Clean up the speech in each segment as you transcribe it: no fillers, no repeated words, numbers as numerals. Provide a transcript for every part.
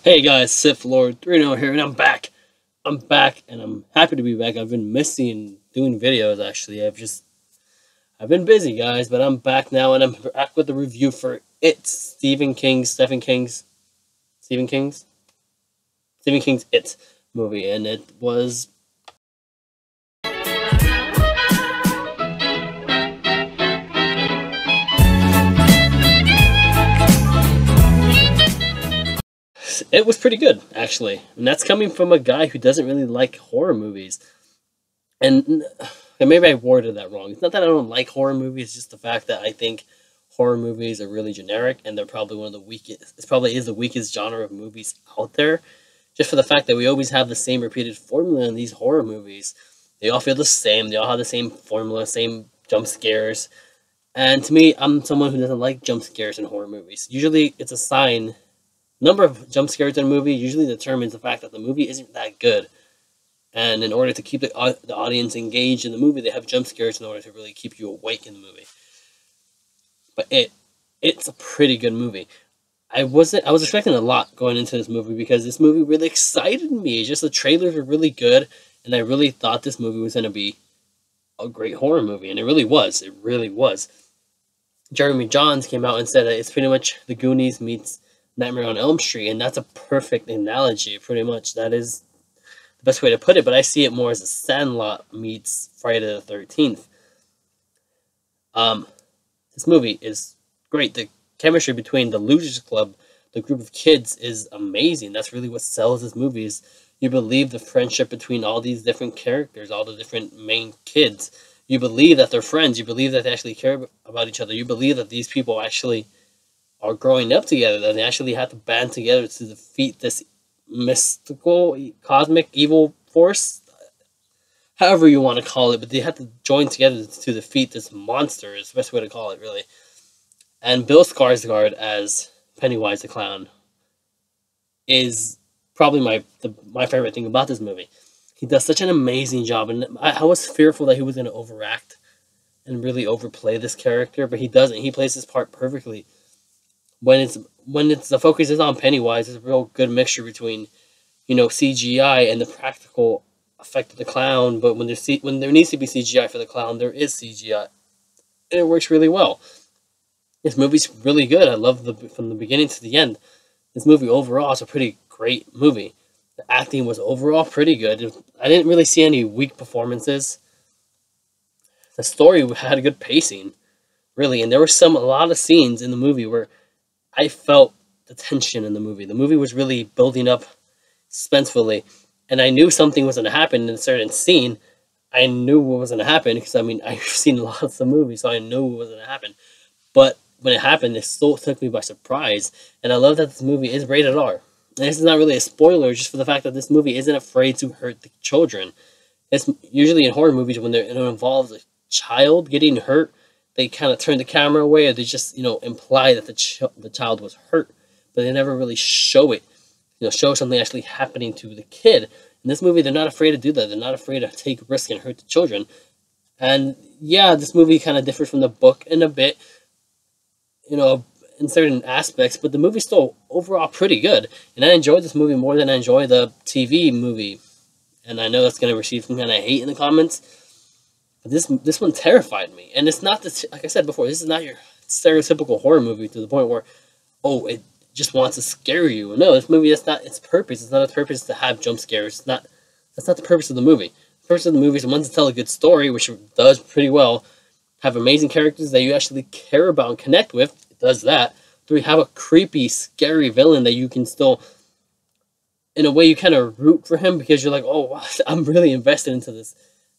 Hey guys, Sith Lord 30 here, and I'm back. I'm back, and I'm happy to be back. I've been missing doing videos. Actually, I've been busy, guys, but I'm back now, and I'm back with the review for Stephen King's It movie, and it was. It was pretty good, actually, and that's coming from a guy who doesn't really like horror movies. And maybe I worded that wrong. It's not that I don't like horror movies, it's just the fact that I think horror movies are really generic and they're probably one of the weakest, it probably is the weakest genre of movies out there. Just for the fact that we always have the same repeated formula in these horror movies. They all feel the same, they all have the same formula, same jump scares. And to me, I'm someone who doesn't like jump scares in horror movies. Usually it's a sign, number of jump scares in a movie usually determines the fact that the movie isn't that good. And in order to keep the audience engaged in the movie, they have jump scares in order to really keep you awake in the movie. But it's a pretty good movie. I was expecting a lot going into this movie because this movie really excited me. Just the trailers were really good, and I really thought this movie was going to be a great horror movie, and it really was. It really was. Jeremy Jahns came out and said that it's pretty much The Goonies meets Nightmare on Elm Street, and that's a perfect analogy. Pretty much, that is the best way to put it, but I see it more as a Sandlot meets Friday the 13th. This movie is great. The chemistry between the Losers Club, the group of kids, is amazing. That's really what sells this movie. Is you believe the friendship between all these different characters, all the different main kids. You believe that they're friends. You believe that they actually care about each other. You believe that these people actually are growing up together, that they actually have to band together to defeat this mystical, cosmic, evil force, however you want to call it, but they have to join together to defeat this monster, is the best way to call it, really. And Bill Skarsgård as Pennywise the Clown is probably my favorite thing about this movie. He does such an amazing job, and I was fearful that he was going to overact and really overplay this character, but he doesn't. He plays his part perfectly. When it's the focus is on Pennywise, it's a real good mixture between, CGI and the practical effect of the clown. But when there needs to be CGI for the clown, there is CGI, and it works really well. This movie's really good. I love from the beginning to the end. This movie overall is a pretty great movie. The acting was overall pretty good. I didn't really see any weak performances. The story had a good pacing, really, and there were a lot of scenes in the movie where I felt the tension in the movie. The movie was really building up suspensefully, and I knew something was going to happen in a certain scene. I knew what was going to happen because, I've seen lots of movies, so I knew what was going to happen. But when it happened, it still took me by surprise, and I love that this movie is rated R. And this is not really a spoiler, just for the fact that this movie isn't afraid to hurt the children. It's usually in horror movies when it involves a child getting hurt, they kind of turn the camera away, or they just, imply that the child was hurt, but they never really show it, show something actually happening to the kid. In this movie, they're not afraid to do that. They're not afraid to take risks and hurt the children. And yeah, this movie kind of differs from the book in a bit, in certain aspects, but the movie's still overall pretty good. And I enjoyed this movie more than I enjoyed the TV movie. And I know that's going to receive some kind of hate in the comments. But this one terrified me, and it's not like I said before. This is not your stereotypical horror movie to the point where, it just wants to scare you. No, this movie, that's not its purpose. It's not its purpose to have jump scares. That's not the purpose of the movie. The purpose of the movie is one to tell a good story, which it does pretty well. Have amazing characters that you actually care about and connect with. It does that. 3, have a creepy, scary villain that you can still, in a way, you kind of root for him because you're like, oh, wow, I'm really invested into this.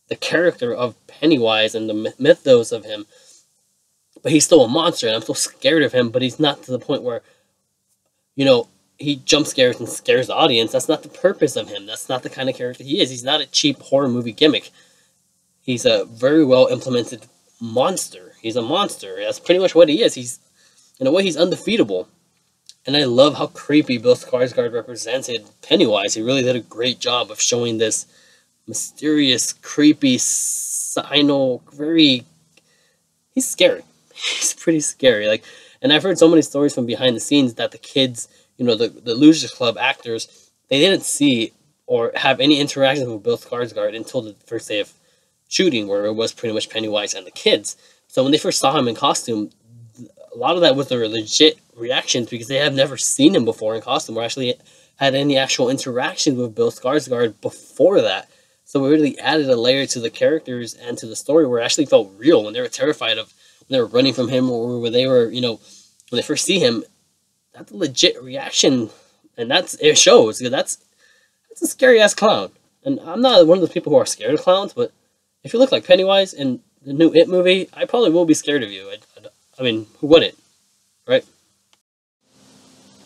The character of Pennywise and the mythos of him, but he's still a monster, and I'm still scared of him. But he's not to the point where, he jump scares and scares the audience. That's not the purpose of him. That's not the kind of character he is. He's not a cheap horror movie gimmick. He's a very well implemented monster. He's a monster. That's pretty much what he is. He's, in a way, he's undefeatable. And I love how creepy Bill Skarsgård represented Pennywise. He really did a great job of showing this mysterious, creepy, he's scary. He's pretty scary. And I've heard so many stories from behind the scenes that the kids, the Losers Club actors, they didn't see or have any interactions with Bill Skarsgård until the first day of shooting, where it was pretty much Pennywise and the kids. So when they first saw him in costume, a lot of that was their legit reactions because they have never seen him before in costume or actually had any actual interactions with Bill Skarsgård before that. So it really added a layer to the characters and to the story where it actually felt real when they were terrified of, when they were running from him, or when they were, when they first see him. That's a legit reaction, and it shows. Because that's a scary ass clown. And I'm not one of those people who are scared of clowns, but if you look like Pennywise in the new It movie, I probably will be scared of you. I mean, who wouldn't, right?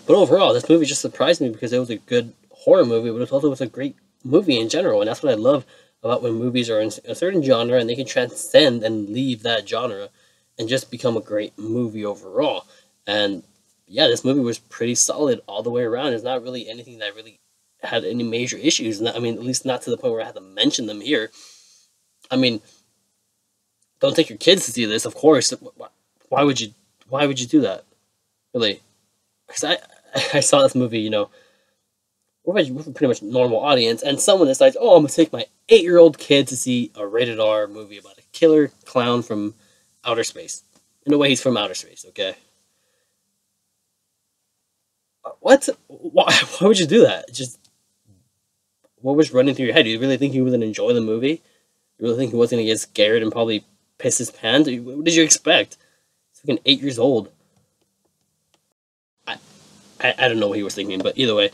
But overall, this movie just surprised me because it was a good horror movie, but it also was a great movie in general, and that's what I love about when movies are in a certain genre and they can transcend and leave that genre and just become a great movie overall. And yeah, this movie was pretty solid all the way around. There's not really anything that really had any major issues. I mean, at least not to the point where I had to mention them here. I mean, don't take your kids to see this, of course. Why would you do that? Really? Because I saw this movie, we're a pretty much normal audience, and someone decides, oh, I'm going to take my 8-year-old kid to see a rated R movie about a killer clown from outer space. In a way, he's from outer space, okay? What? Why would you do that? Just, what was running through your head? Do you really think he was going to enjoy the movie? You really think he wasn't going to get scared and probably piss his pants? What did you expect? He's fucking 8 years old. I don't know what he was thinking, but either way,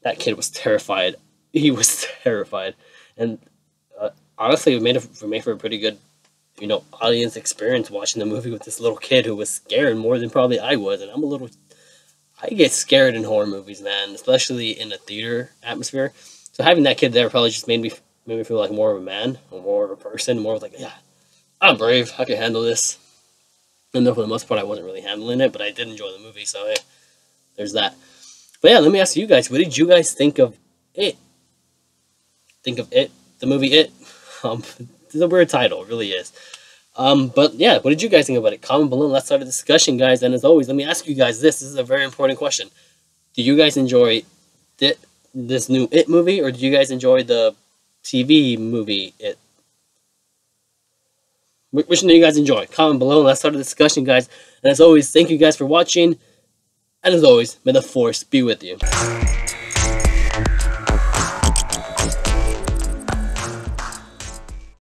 that kid was terrified. He was terrified. And honestly, it made for a pretty good, audience experience watching the movie with this little kid who was scared more than probably I was. And I get scared in horror movies, man, especially in a theater atmosphere. So having that kid there probably just made me feel like more of a man, or more of a person, more of like, yeah, I'm brave, I can handle this. And though for the most part I wasn't really handling it, but I did enjoy the movie, so hey, there's that. But yeah, let me ask you guys, what did you guys think of It? The movie It? It's a weird title, it really is. But yeah, what did you guys think about it? Comment below and let's start a discussion, guys. And as always, let me ask you guys this. This is a very important question. Do you guys enjoy this new It movie, or do you guys enjoy the TV movie It? Which one do you guys enjoy? Comment below and let's start a discussion, guys. And as always, thank you guys for watching. And as always, may the force be with you.